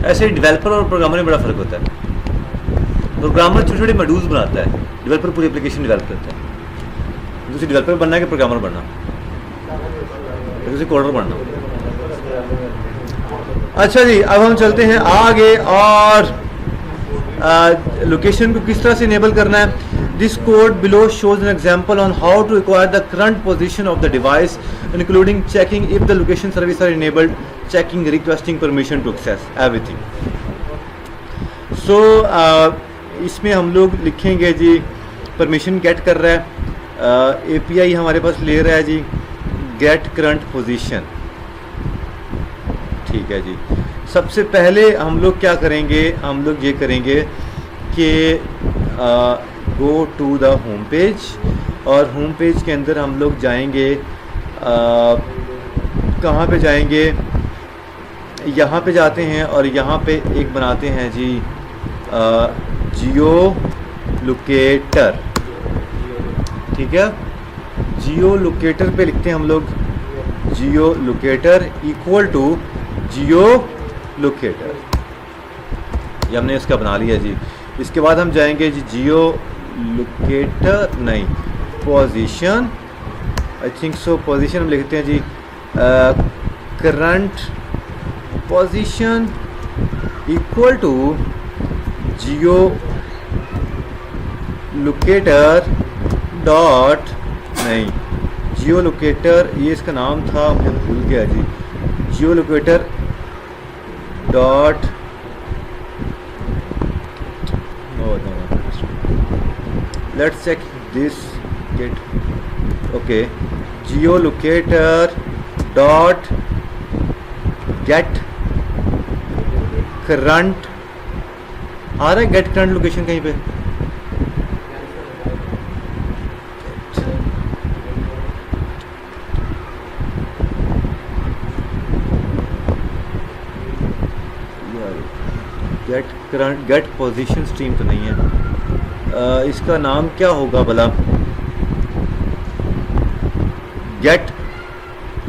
ऐसे डेवलपर और प्रोग्रामर में बड़ा फ़र्क होता है। प्रोग्रामर छोटे छोटे मॉड्यूल्स बनाता है, डेवलपर पूरी एप्लीकेशन डेवलप करता है। दूसरी डेवलपर बनना है कि प्रोग्रामर बनना, दूसरी कोडर बनना। अच्छा जी, अब हम चलते हैं आगे और लोकेशन को किस तरह से इनेबल करना है। This code below shows an example on how to acquire the current position of the device including checking if the location service are enabled, checking, requesting permission to access everything. So इसमें हम लोग लिखेंगे जी, permission gate कर रहा है, API हमारे पास ले रहा है जी गेट करंट पोजीशन। ठीक है जी। सबसे पहले हम लोग क्या करेंगे, हम लोग ये करेंगे कि go to the home page, और होम पेज के अंदर हम लोग जाएंगे, कहाँ पे जाएंगे, यहाँ पे जाते हैं और यहाँ पे एक बनाते हैं जी जियो लोकेटर। ठीक है, जियो लोकेटर पे लिखते हैं हम लोग geo locator equal to geo locator. ये हमने इसका बना लिया जी। इसके बाद हम जाएंगे जी जियो लोकेटर नहीं, position, I think so position हम लिखते हैं जी current position equal to geo locator dot नहीं, जियो लोकेटर ये इसका नाम था, मुझे भूल गया जी, geo locator dot let's check this get okay, geo locator dot get current आ रहा है, गेट करंट लोकेशन कहीं पे get current, get position stream तो नहीं है। इसका नाम क्या होगा भला, get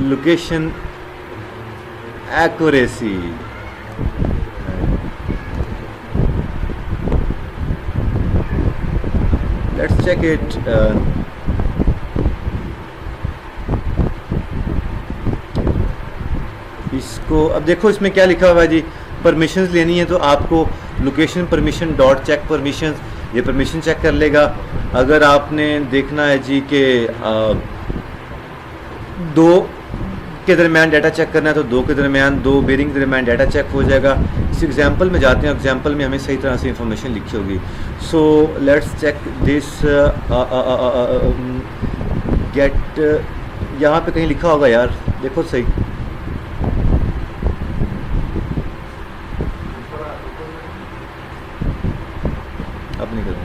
location accuracy. Let's check it. इसको अब देखो इसमें क्या लिखा हुआ है जी, परमिशंस लेनी है तो आपको location permission dot check permission, ये परमिशन चेक कर लेगा। अगर आपने देखना है जी कि 2 के दरमियान डाटा चेक करना है तो 2 के दरमियान, 2 बेरिंग के दरमियान डाटा चेक हो जाएगा। इस एग्जांपल में जाते हैं, एग्जांपल में हमें सही तरह से इंफॉर्मेशन लिखी होगी। So let's check this gate, यहाँ पे कहीं लिखा होगा यार, देखो सही। अब नहीं करूँगा।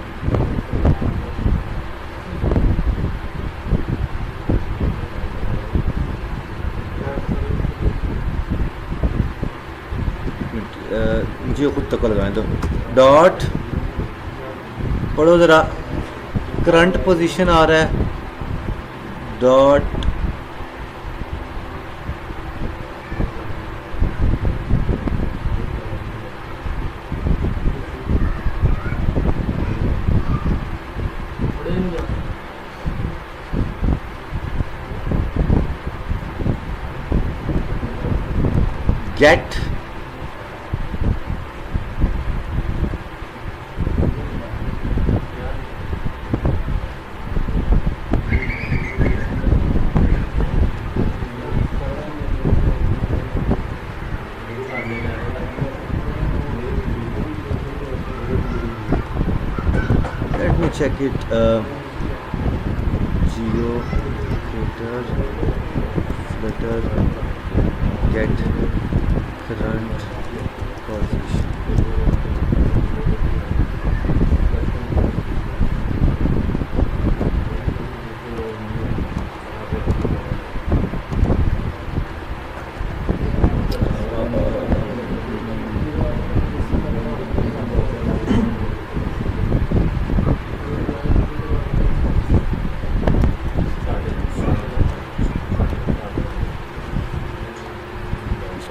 मुझे खुद तक लगाएं तो डॉट पढ़ो ज़रा, करंट पोजीशन आ रहा है, dot gate check it, geo filter flutter get current position.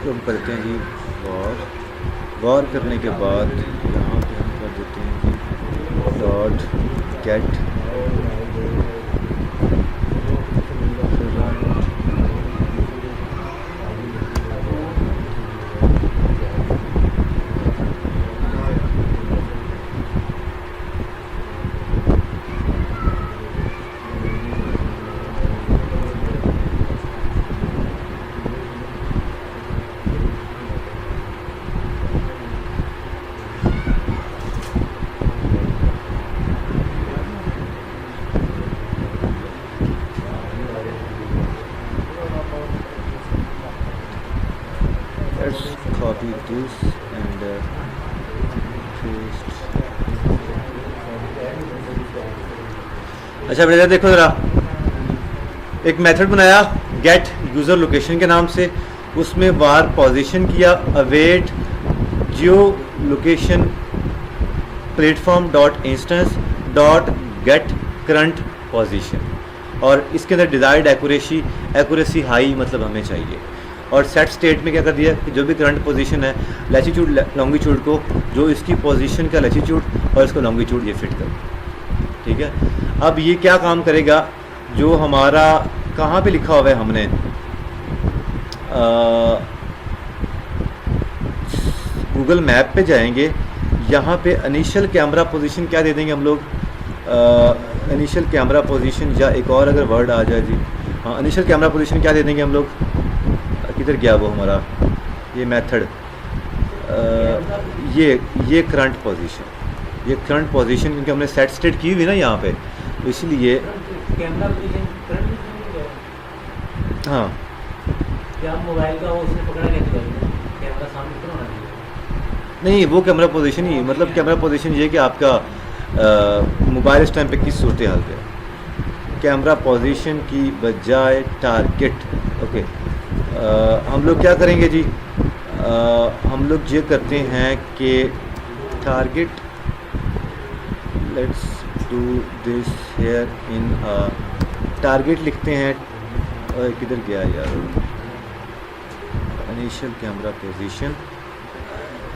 हम करते हैं जी वॉर करने के बाद यहाँ पे हम कर देते हैं जी dot get copy this and paste। अच्छा बेटा देखो ज़रा, एक मेथड बनाया गेट यूज़र लोकेशन के नाम से, उसमें वार पोजीशन किया, अवेट जियो location platform dot instance dot get current position, और इसके अंदर डिज़ायर्ड एक्यूरेसी हाई मतलब हमें चाहिए। और सेट स्टेट में क्या कर दिया कि जो भी करंट पोजीशन है लैटिट्यूड लॉन्गिट्यूड को, जो इसकी पोजीशन का लैटिट्यूड और इसको लॉन्गिट्यूड ये फिट कर, ठीक है। अब ये क्या काम करेगा, जो हमारा कहाँ पे लिखा हुआ है हमने गूगल मैप पे जाएंगे, यहाँ पे इनिशियल कैमरा पोजीशन क्या दे देंगे हम लोग, इनिशियल कैमरा पोजीशन, या एक और अगर वर्ड आ जाए जी, हाँ इनिशियल कैमरा पोजीशन क्या दे देंगे हम लोग, किधर गया वो हमारा ये मेथड, ये करंट पोजीशन, ये करंट पोजीशन क्योंकि हमने सेट स्टेट की हुई ना यहाँ पे, तो इसलिए कैमरा पोजीशन करंट पोजीशन, हाँ क्या मोबाइल का वो उसने पकड़ा कैसे करेगा, कैमरा सामने क्यों होना चाहिए? नहीं, वो कैमरा पोजीशन ही, मतलब कैमरा पोजीशन ये कि आपका मोबाइल इस टाइम पे किस सूरत हाल पे, कैमरा पोजीशन की बजाय टारगेट। ओके, हम लोग क्या करेंगे जी, हम लोग ये करते हैं कि target, let's do this here in target लिखते हैं, किधर गया यार, initial camera position,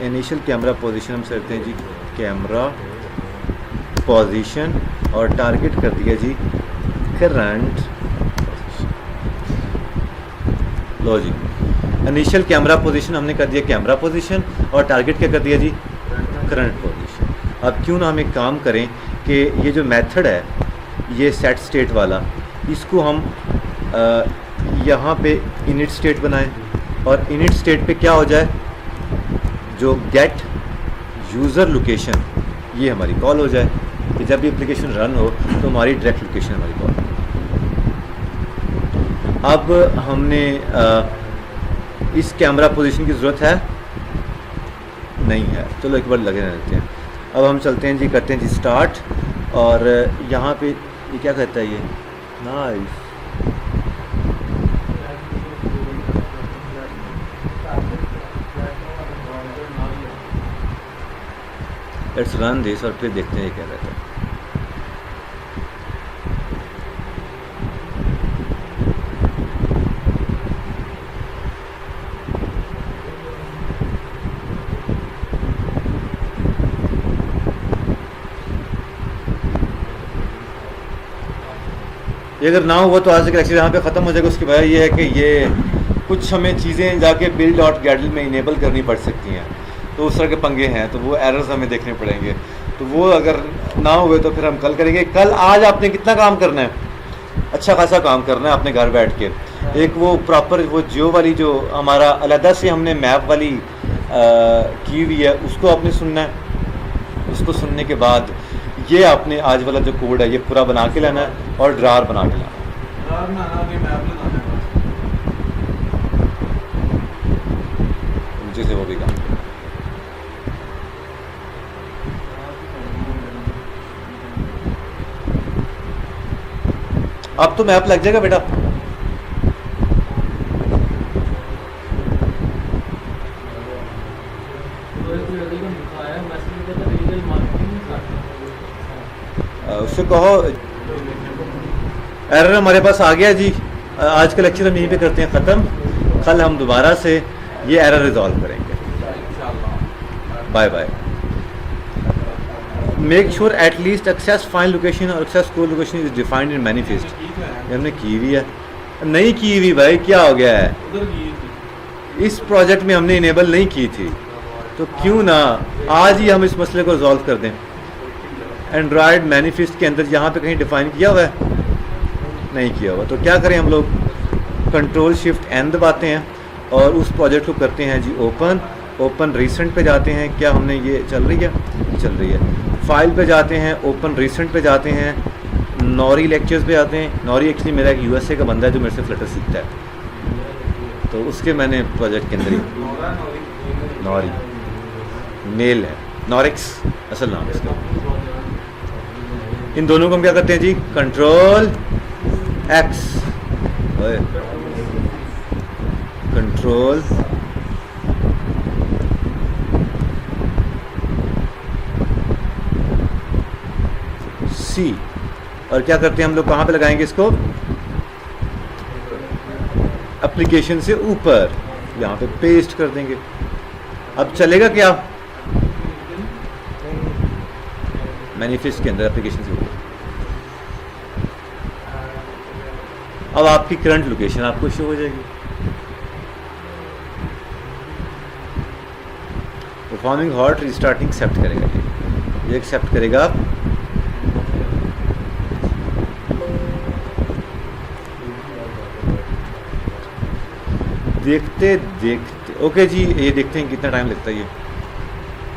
initial camera position हम करते हैं जी कैमरा पोजीशन, और टारगेट कर दिया जी करंट। लो जी, इनिशियल कैमरा पोजीशन हमने कर दिया कैमरा पोजीशन, और टारगेट क्या कर दिया जी करंट पोजीशन। अब क्यों ना हम एक काम करें कि ये जो मेथड है, ये सेट स्टेट वाला, इसको हम यहाँ पे इनिट स्टेट बनाएं और इनिट स्टेट पे क्या हो जाए, जो गेट यूज़र लोकेशन, ये हमारी कॉल हो जाए कि जब भी एप्लीकेशन रन हो तो हमारी डायरेक्ट लोकेशन हमारी कॉल। अब हमने इस कैमरा पोजीशन की ज़रूरत है नहीं है, चलो एक बार लगे रहते हैं। अब हम चलते हैं जी, करते हैं जी स्टार्ट, और यहाँ पे ये क्या कहता है, ये नाइस, लेट्स रन दिस और फिर देखते हैं ये क्या कहता है। ये अगर ना हुआ तो आज का लेक्चर यहाँ पे ख़त्म हो जाएगा। उसकी वजह ये है कि ये कुछ हमें चीज़ें जाके बिल्ड डॉट गैडल में इनेबल करनी पड़ सकती हैं, तो उस तरह के पंगे हैं, तो वो एरर्स हमें देखने पड़ेंगे। तो वो अगर ना हुए तो फिर हम कल करेंगे। कल आज आपने कितना काम करना है, अच्छा खासा काम करना है अपने घर बैठ के। एक वो प्रॉपर वो जियो वाली जो हमारा अलहदा से हमने मैप वाली की हुई है, उसको आपने सुनना है। उसको सुनने के बाद ये आपने आज वाला जो कोड है ये पूरा बना के लाना है और ड्रार बना के लाना है। नीचे से वो भी काम। अब तो मैप लग जाएगा बेटा। उससे कहो एरर हमारे पास आ गया जी। आज का लेक्चर हम यहीं पे करते हैं ख़त्म। कल हम दोबारा से ये एरर रिजॉल्व करेंगे। Bye bye. Make sure at least access file location और access code location is defined in manifest. ये हमने की हुई है, नहीं की हुई भाई, क्या हो गया है, इस प्रोजेक्ट में हमने इनेबल नहीं की थी, तो क्यों ना आज ही हम इस मसले को रिजॉल्व कर दें। एंड्रॉयड मैनिफेस्ट के अंदर यहाँ पे कहीं डिफाइन किया हुआ है, नहीं किया हुआ, तो क्या करें हम लोग, कंट्रोल शिफ्ट एन दबाते हैं और उस प्रोजेक्ट को करते हैं जी ओपन। ओपन रिसेंट पे जाते हैं, क्या हमने ये चल रही है, चल रही है। फाइल पे जाते हैं, ओपन रिसेंट पे जाते हैं, नौरी लेक्चर्स पे आते हैं। नौरी एक्चुअली मेरा एक यूएसए का बंदा है जो मेरे से फ्लटर सीखता है, तो उसके मैंने प्रोजेक्ट के अंदर ही नौरी मेल है, नॉरिक्स असल नाम है इसका। इन दोनों को हम क्या करते हैं जी, कंट्रोल एक्स, कंट्रोल सी, और क्या करते हैं हम लोग, कहाँ पे लगाएंगे इसको, एप्लीकेशन से ऊपर यहाँ पे पेस्ट कर देंगे। अब चलेगा क्या, मैनिफेस्ट के अंदर एप्लीकेशन से ऊपर। अब आपकी करंट लोकेशन आपको शो हो जाएगी। परफॉर्मिंग हॉट रिस्टार्टिंग एक्सेप्ट करेगा, ये एक्सेप्ट करेगा। देखते देखते ओके जी, ये देखते हैं कितना टाइम लगता है। ये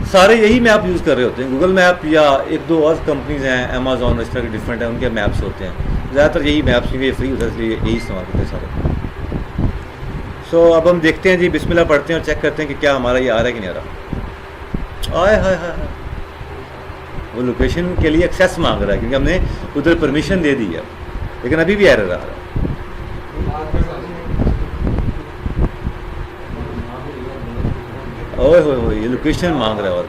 सारे यही मैप यूज़ कर रहे होते हैं, गूगल मैप या एक दो और कंपनीज हैं, अमेजोन इस तरह के डिफरेंट हैं, उनके मैप्स होते हैं। ज़्यादातर यही मैप्स क्योंकि फ्री होता है इसलिए यही इस्तेमाल करते हैं सारे। सो अब हम देखते हैं जी, बिस्मिल्लाह पढ़ते हैं और चेक करते हैं कि क्या हमारा ये आ रहा है कि नहीं आ रहा। आए हाय हाय, वो लोकेशन के लिए एक्सेस मांग रहा है क्योंकि हमने उधर परमिशन दे दी है, लेकिन अभी भी एरर आ रहा है। ओए होए ये लोकेशन मांग रहा है। और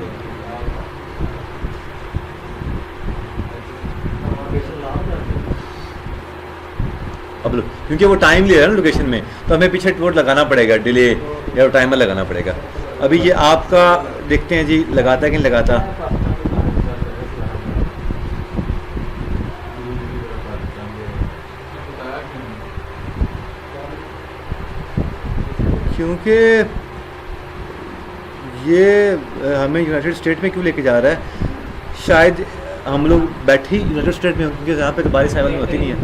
अब क्योंकि वो टाइम ले रहा है ना लोकेशन में, तो हमें पीछे वोट लगाना पड़ेगा, डिले या टाइमर लगाना पड़ेगा। अभी ये आपका देखते हैं जी, लगाता है कि नहीं लगाता। क्योंकि ये हमें यूनाइटेड स्टेट में क्यों लेके जा रहा है? शायद हम लोग बैठे ही यूनाइटेड स्टेट में हों, क्योंकि यहाँ पे तो बारिश वाली होती नहीं है।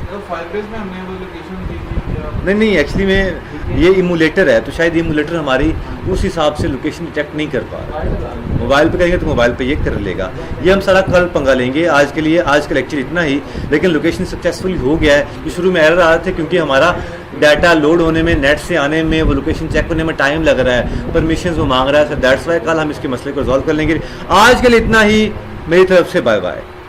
तो फायरबेस में हमने वो लोकेशन दी थी क्या? नहीं एक्चुअली में ये इमूलेटर है, तो शायद ये इमूलेटर हमारी उस हिसाब से लोकेशन डिटेक्ट नहीं कर पा रहा। मोबाइल पे करेंगे तो मोबाइल पे ये कर लेगा। ये हम सारा कल पंगा लेंगे। आज के लिए आज का लेक्चर इतना ही, लेकिन लोकेशन सक्सेसफुल हो गया है। जो शुरू में एरर आ रहे थे क्योंकि हमारा डाटा लोड होने में, नेट से आने में, वो लोकेशन चेक होने में टाइम लग रहा है, परमिशंस वो मांग रहा है। दैट्स वाई कल हम इसके मसले को रिजॉल्व कर लेंगे। आज के लिए इतना ही, मेरी तरफ से बाय बाय।